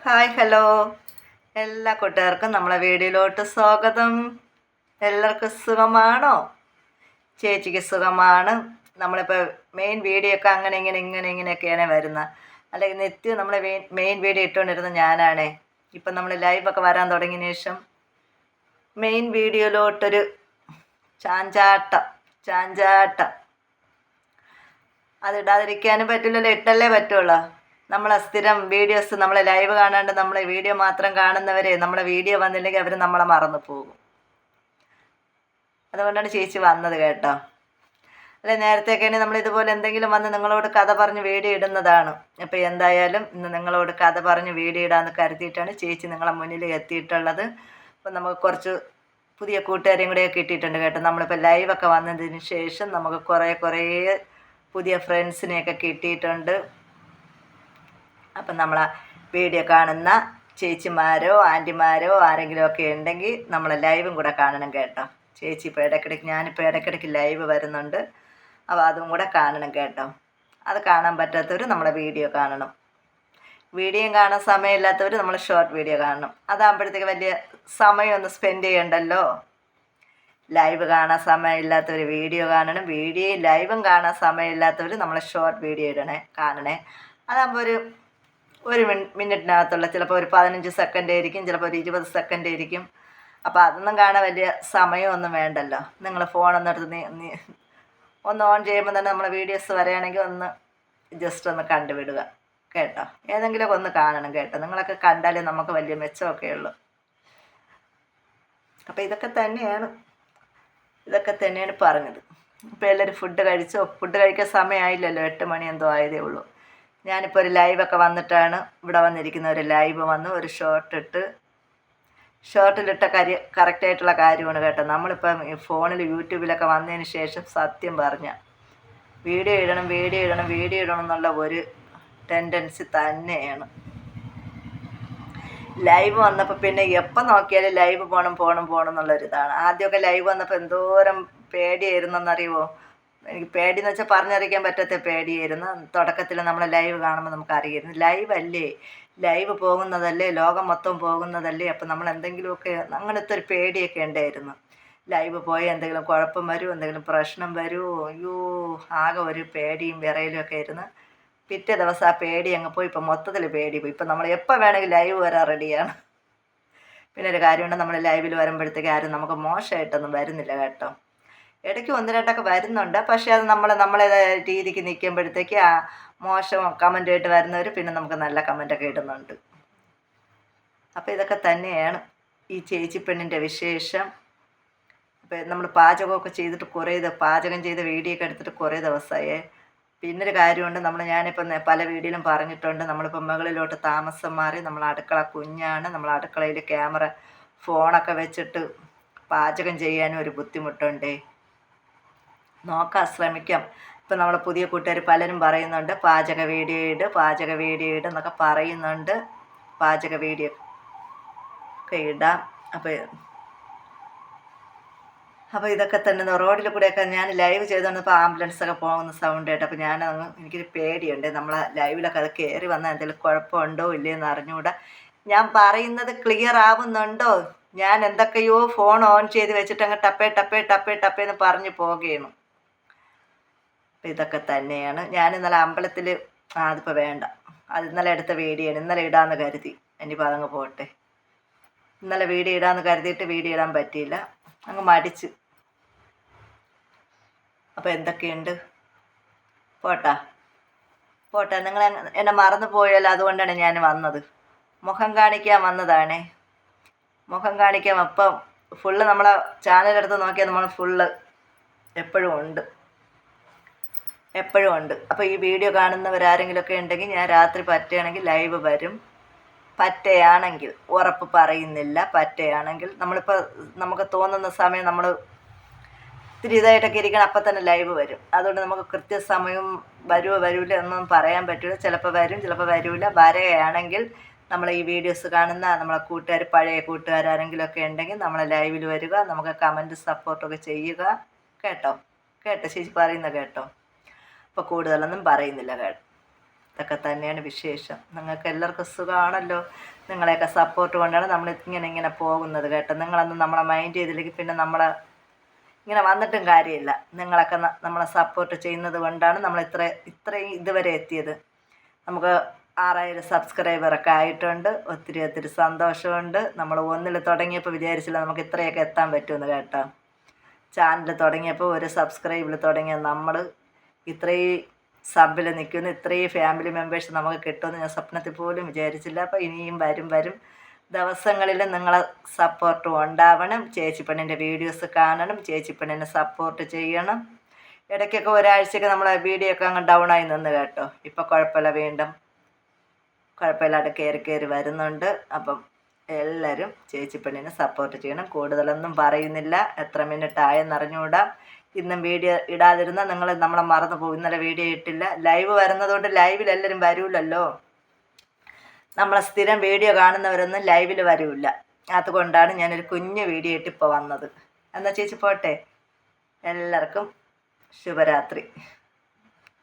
Hi hello എല്ലാ കൂട്ടുകാർക്കും നമ്മളെ വീഡിയോയിലോട്ട് സ്വാഗതം. എല്ലാവർക്കും സുഖമാണോ? ചേച്ചിക്ക് സുഖമാണ്. നമ്മളിപ്പോൾ മെയിൻ വീഡിയോ ഒക്കെ ഇങ്ങനെയൊക്കെയാണ് വരുന്നത്. അല്ലെങ്കിൽ നിത്യം നമ്മൾ മെയിൻ വീഡിയോ ഇട്ടുകൊണ്ടിരുന്നത് ഞാനാണേ. ഇപ്പം നമ്മൾ ലൈവൊക്കെ വരാൻ തുടങ്ങിയ ശേഷം മെയിൻ വീഡിയോയിലോട്ടൊരു ചാഞ്ചാട്ടം അതിടാതിരിക്കാനും പറ്റില്ലല്ലോ, ഇട്ടല്ലേ പറ്റുള്ളൂ. നമ്മളെ സ്ഥിരം വീഡിയോസ്, നമ്മളെ ലൈവ് കാണാണ്ട് നമ്മളെ വീഡിയോ മാത്രം കാണുന്നവരെ നമ്മളെ വീഡിയോ വന്നില്ലെങ്കിൽ അവർ നമ്മളെ മറന്നു പോകും. അതുകൊണ്ടാണ് ചേച്ചി വന്നത് കേട്ടോ. അല്ലെ നേരത്തെയൊക്കെയാണെങ്കിൽ നമ്മൾ ഇതുപോലെ എന്തെങ്കിലും വന്ന് നിങ്ങളോട് കഥ പറഞ്ഞ് വീഡിയോ ഇടുന്നതാണ്. അപ്പോൾ എന്തായാലും ഇന്ന് നിങ്ങളോട് കഥ പറഞ്ഞ് വീഡിയോ ഇടാമെന്ന് കരുതിയിട്ടാണ് ചേച്ചി നിങ്ങളെ മുന്നിൽ എത്തിയിട്ടുള്ളത്. അപ്പം നമുക്ക് കുറച്ച് പുതിയ കൂട്ടുകാരെയും കൂടെയൊക്കെ കിട്ടിയിട്ടുണ്ട് കേട്ടോ. നമ്മളിപ്പോൾ ലൈവൊക്കെ വന്നതിന് ശേഷം നമുക്ക് കുറേ പുതിയ ഫ്രണ്ട്സിനെയൊക്കെ കിട്ടിയിട്ടുണ്ട്. അപ്പം നമ്മളെ വീഡിയോ കാണുന്ന ചേച്ചിമാരോ ആൻറ്റിമാരോ ആരെങ്കിലുമൊക്കെ ഉണ്ടെങ്കിൽ നമ്മളെ ലൈവും കൂടെ കാണണം കേട്ടോ. ചേച്ചി ഇപ്പോൾ ഞാനിപ്പോൾ ഇടയ്ക്കിടയ്ക്ക് ലൈവ് വരുന്നുണ്ട്. അപ്പോൾ അതും കൂടെ കാണണം കേട്ടോ. അത് കാണാൻ പറ്റാത്തവർ നമ്മളെ വീഡിയോ കാണണം. വീഡിയോയും കാണാൻ സമയമില്ലാത്തവർ നമ്മൾ ഷോർട്ട് വീഡിയോ കാണണം. അതാകുമ്പോഴത്തേക്ക് വലിയ സമയമൊന്നും സ്പെൻഡ് ചെയ്യണ്ടല്ലോ. ലൈവ് കാണാൻ സമയമില്ലാത്തവർ വീഡിയോ കാണണം. വീഡിയോയും ലൈവും കാണാൻ സമയമില്ലാത്തവർ നമ്മൾ ഷോർട്ട് വീഡിയോ കാണണേ. അതാകുമ്പോൾ ഒരു മിനിറ്റിനകത്തുള്ള, ചിലപ്പോൾ ഒരു 15 സെക്കൻഡ് ആയിരിക്കും, ചിലപ്പോൾ ഒരു 20 സെക്കൻഡ് ആയിരിക്കും. അപ്പോൾ അതൊന്നും കാണാൻ വലിയ സമയമൊന്നും വേണ്ടല്ലോ. നിങ്ങൾ ഫോണൊന്നും എടുത്ത് ഒന്ന് ഓൺ ചെയ്യുമ്പോൾ തന്നെ നമ്മളെ വീഡിയോസ് വരികയാണെങ്കിൽ ഒന്ന് ജസ്റ്റ് ഒന്ന് കണ്ടുവിടുക കേട്ടോ. ഏതെങ്കിലുമൊക്കെ ഒന്ന് കാണണം കേട്ടോ. നിങ്ങളൊക്കെ കണ്ടാലേ നമുക്ക് വലിയ മെച്ചമൊക്കെ ഉള്ളൂ. അപ്പോൾ ഇതൊക്കെ തന്നെയാണ് പറഞ്ഞത്. ഇപ്പോൾ എല്ലാവരും ഫുഡ് കഴിച്ചോ? ഫുഡ് കഴിക്കാൻ സമയമായില്ലല്ലോ, 8 മണി എന്തോ ആയതേ ഉള്ളൂ. ഞാനിപ്പോൾ ഒരു ലൈവൊക്കെ വന്നിട്ടാണ് ഇവിടെ വന്നിരിക്കുന്ന. ഒരു ലൈവ് വന്ന് ഒരു ഷോർട്ടിലിട്ട കറക്റ്റായിട്ടുള്ള കാര്യമാണ് കേട്ടോ. നമ്മളിപ്പം ഫോണിൽ യൂട്യൂബിലൊക്കെ വന്നതിന് ശേഷം സത്യം പറഞ്ഞ വീഡിയോ ഇടണം എന്നുള്ള ഒരു ടെൻഡൻസി തന്നെയാണ്. ലൈവ് വന്നപ്പോൾ പിന്നെ എപ്പം നോക്കിയാലും ലൈവ് പോകണം എന്നുള്ളൊരിതാണ്. ആദ്യമൊക്കെ ലൈവ് വന്നപ്പോൾ എന്തോരം പേടിയായിരുന്നെന്നറിയുമോ? എനിക്ക് പേടിയെന്ന് വെച്ചാൽ പറഞ്ഞറിയിക്കാൻ പറ്റാത്ത പേടിയായിരുന്നു. തുടക്കത്തിൽ നമ്മൾ ലൈവ് കാണുമ്പോൾ നമുക്കറിയായിരുന്നു ലൈവ് പോകുന്നതല്ലേ, ലോകം മൊത്തം പോകുന്നതല്ലേ. അപ്പം നമ്മൾ എന്തെങ്കിലുമൊക്കെ അങ്ങനത്തെ ഒരു പേടിയൊക്കെ ഉണ്ടായിരുന്നു. ലൈവ് പോയി എന്തെങ്കിലും കുഴപ്പം വരുമോ, എന്തെങ്കിലും പ്രശ്നം വരുമോ, അയ്യോ, ആകെ ഒരു പേടിയും വിറയലും ഒക്കെ ആയിരുന്നു. പിറ്റേ ദിവസം ആ പേടി അങ്ങ് പോയി. ഇപ്പം മൊത്തത്തിൽ പേടി പോയി. ഇപ്പം നമ്മൾ എപ്പോൾ വേണമെങ്കിൽ ലൈവ് വരാൻ റെഡിയാണ്. പിന്നെ ഒരു കാര്യമുണ്ട്, നമ്മൾ ലൈവിൽ വരുമ്പോഴത്തേക്ക് ആരും നമുക്ക് മോശമായിട്ടൊന്നും വരുന്നില്ല കേട്ടോ. ഇടയ്ക്ക് 1-2 വരുന്നുണ്ട്. പക്ഷേ അത് നമ്മളേതായ രീതിക്ക് നിൽക്കുമ്പോഴത്തേക്ക് ആ മോശം കമൻ്റായിട്ട് വരുന്നവർ പിന്നെ നമുക്ക് നല്ല കമൻ്റൊക്കെ ഇടുന്നുണ്ട്. അപ്പോൾ ഇതൊക്കെ തന്നെയാണ് ഈ ചേച്ചി പെണ്ണിൻ്റെ വിശേഷം. അപ്പോൾ നമ്മൾ പാചകമൊക്കെ ചെയ്തിട്ട് പാചകം ചെയ്ത വീഡിയോ ഒക്കെ എടുത്തിട്ട് കുറേ ദിവസമായേ. പിന്നൊരു കാര്യമുണ്ട്, ഞാനിപ്പം പല വീഡിയോയിലും പറഞ്ഞിട്ടുണ്ട്, നമ്മളിപ്പോൾ മുകളിലോട്ട് താമസം മാറി. നമ്മൾ അടുക്കള കുഞ്ഞാണ്. നമ്മൾ അടുക്കളയിൽ ഫോണൊക്കെ വെച്ചിട്ട് പാചകം ചെയ്യാനും ഒരു ബുദ്ധിമുട്ടുണ്ടേ. ശ്രമിക്കാം. ഇപ്പം നമ്മളെ പുതിയ കൂട്ടുകാർ പലരും പറയുന്നുണ്ട് പാചക വീഡിയോ ഇട് എന്നൊക്കെ പറയുന്നുണ്ട്. പാചക വീഡിയോ ഒക്കെ ഇടാം. അപ്പോൾ ഇതൊക്കെ തന്നെ റോഡിൽ കൂടെയൊക്കെ ഞാൻ ലൈവ് ചെയ്തുകൊണ്ടിപ്പോൾ ആംബുലൻസൊക്കെ പോകുന്ന സൗണ്ട് കേട്ടോ. അപ്പോൾ എനിക്കൊരു പേടിയുണ്ട്, നമ്മളെ ലൈവിലൊക്കെ അത് കയറി വന്നാൽ എന്തെങ്കിലും കുഴപ്പമുണ്ടോ ഇല്ലയെന്ന് അറിഞ്ഞുകൂടാ. ഞാൻ പറയുന്നത് ക്ലിയർ ആവുന്നുണ്ടോ? ഞാൻ എന്തൊക്കെയോ ഫോൺ ഓൺ ചെയ്ത് വെച്ചിട്ട് അങ്ങ് ടപ്പേ എന്ന് പറഞ്ഞു പോകുകയാണ്. അപ്പം ഇതൊക്കെ തന്നെയാണ്. ഞാൻ ഇന്നലെ അമ്പലത്തിൽ അതിപ്പോൾ വേണ്ട, അത് ഇന്നലെ എടുത്ത വീഡിയോയാണ്. ഇന്നലെ ഇടാമെന്ന് കരുതി, ഇനിയിപ്പോൾ അതങ്ങ് പോട്ടെ. ഇന്നലെ വീഡിയോ ഇടാമെന്ന് കരുതിയിട്ട് വീഡിയോ ഇടാൻ പറ്റിയില്ല, അങ്ങ് മടിച്ച്. അപ്പോൾ എന്തൊക്കെയുണ്ട്, പോട്ടെ. നിങ്ങൾ എന്നെ മറന്നു പോയല്ലോ, അതുകൊണ്ടാണ് ഞാൻ വന്നത്. മുഖം കാണിക്കാൻ വന്നതാണേ. മുഖം കാണിക്കാൻ അപ്പം ഫുള്ള് നമ്മളെ ചാനലെടുത്ത് നോക്കിയാൽ നമ്മൾ ഫുള്ള് എപ്പോഴും ഉണ്ട്. അപ്പോൾ ഈ വീഡിയോ കാണുന്നവരാരെങ്കിലുമൊക്കെ ഉണ്ടെങ്കിൽ ഞാൻ രാത്രി പറ്റുകയാണെങ്കിൽ ലൈവ് വരും. പറ്റുകയാണെങ്കിൽ, ഉറപ്പ് പറയുന്നില്ല, പറ്റുകയാണെങ്കിൽ നമ്മളിപ്പോൾ നമുക്ക് തോന്നുന്ന സമയം നമ്മൾ ഇത്തിരി ഇതായിട്ടൊക്കെ ഇരിക്കണം, അപ്പം തന്നെ ലൈവ് വരും. അതുകൊണ്ട് നമുക്ക് കൃത്യസമയം വരില്ല എന്നൊന്നും പറയാൻ പറ്റില്ല. ചിലപ്പോൾ വരും, ചിലപ്പോൾ വരില്ല. വരികയാണെങ്കിൽ നമ്മൾ ഈ വീഡിയോസ് കാണുന്ന നമ്മളെ പഴയ കൂട്ടുകാരെങ്കിലുമൊക്കെ ഉണ്ടെങ്കിൽ നമ്മളെ ലൈവിൽ വരിക, നമുക്ക് കമൻറ്റ് സപ്പോർട്ടൊക്കെ ചെയ്യുക കേട്ടോ. ചേച്ചി പറയുന്നത് കേട്ടോ. അപ്പോൾ കൂടുതലൊന്നും പറയുന്നില്ല ഇതൊക്കെ തന്നെയാണ് വിശേഷം. നിങ്ങൾക്ക് എല്ലാവർക്കും സുഖമാണല്ലോ. നിങ്ങളെയൊക്കെ സപ്പോർട്ട് കൊണ്ടാണ് നമ്മൾ ഇങ്ങനെ പോകുന്നത് കേട്ടോ. നിങ്ങളൊന്നും നമ്മളെ മൈൻഡ് ചെയ്തില്ലെങ്കിൽ പിന്നെ നമ്മളെ ഇങ്ങനെ വന്നിട്ടും കാര്യമില്ല. നിങ്ങളൊക്കെ നമ്മളെ സപ്പോർട്ട് ചെയ്യുന്നത് കൊണ്ടാണ് നമ്മൾ ഇത്രയും ഇതുവരെ എത്തിയത്. നമുക്ക് 6000 സബ്സ്ക്രൈബറൊക്കെ ആയിട്ടുണ്ട്. ഒത്തിരി സന്തോഷമുണ്ട്. നമ്മൾ ഒന്നിൽ തുടങ്ങിയപ്പോൾ വിചാരിച്ചില്ല നമുക്ക് ഇത്രയൊക്കെ എത്താൻ പറ്റുമെന്ന് കേട്ടോ. ചാനൽ തുടങ്ങിയപ്പോൾ ഒരു സബ്സ്ക്രൈബിൽ തുടങ്ങിയ നമ്മൾ ഇത്രയും സബിൽ നിൽക്കുന്നു. ഇത്രയും ഫാമിലി മെമ്പേഴ്സ് നമുക്ക് കിട്ടുമെന്ന് ഞാൻ സ്വപ്നത്തിൽ പോലും വിചാരിച്ചില്ല. അപ്പോൾ ഇനിയും വരും ദിവസങ്ങളിൽ നിങ്ങളെ സപ്പോർട്ട് ഉണ്ടാവണം. ചേച്ചിപ്പെണ്ണിൻ്റെ വീഡിയോസ് കാണണം. ചേച്ചിപ്പെണ്ണിനെ സപ്പോർട്ട് ചെയ്യണം. ഇടയ്ക്കൊക്കെ ഒരാഴ്ചയൊക്കെ നമ്മളെ വീഡിയോ ഒക്കെ അങ്ങ് ഡൗൺ ആയി നിന്ന് കേട്ടോ. ഇപ്പോൾ കുഴപ്പമില്ല, വീണ്ടും കുഴപ്പമില്ലാതെ കയറി വരുന്നുണ്ട്. അപ്പം എല്ലാവരും ചേച്ചിപ്പെണ്ണിനെ സപ്പോർട്ട് ചെയ്യണം. കൂടുതലൊന്നും പറയുന്നില്ല. എത്ര മിനിറ്റ് ആയെന്നറിഞ്ഞുകൂടാ. ഇന്നും വീഡിയോ ഇടാതിരുന്നാൽ നിങ്ങൾ നമ്മളെ മറന്നു പോകും. ഇന്നലെ വീഡിയോ ഇട്ടില്ല. ലൈവ് വരുന്നതുകൊണ്ട് ലൈവിൽ എല്ലാവരും വരൂലല്ലോ. നമ്മളെ സ്ഥിരം വീഡിയോ കാണുന്നവരൊന്നും ലൈവിൽ വരില്ല. അതുകൊണ്ടാണ് ഞാനൊരു കുഞ്ഞു വീഡിയോ ഇട്ട് ഇപ്പോൾ വന്നത്. എന്നാൽ ചേച്ചി പോട്ടെ. എല്ലാവർക്കും ശുഭരാത്രി.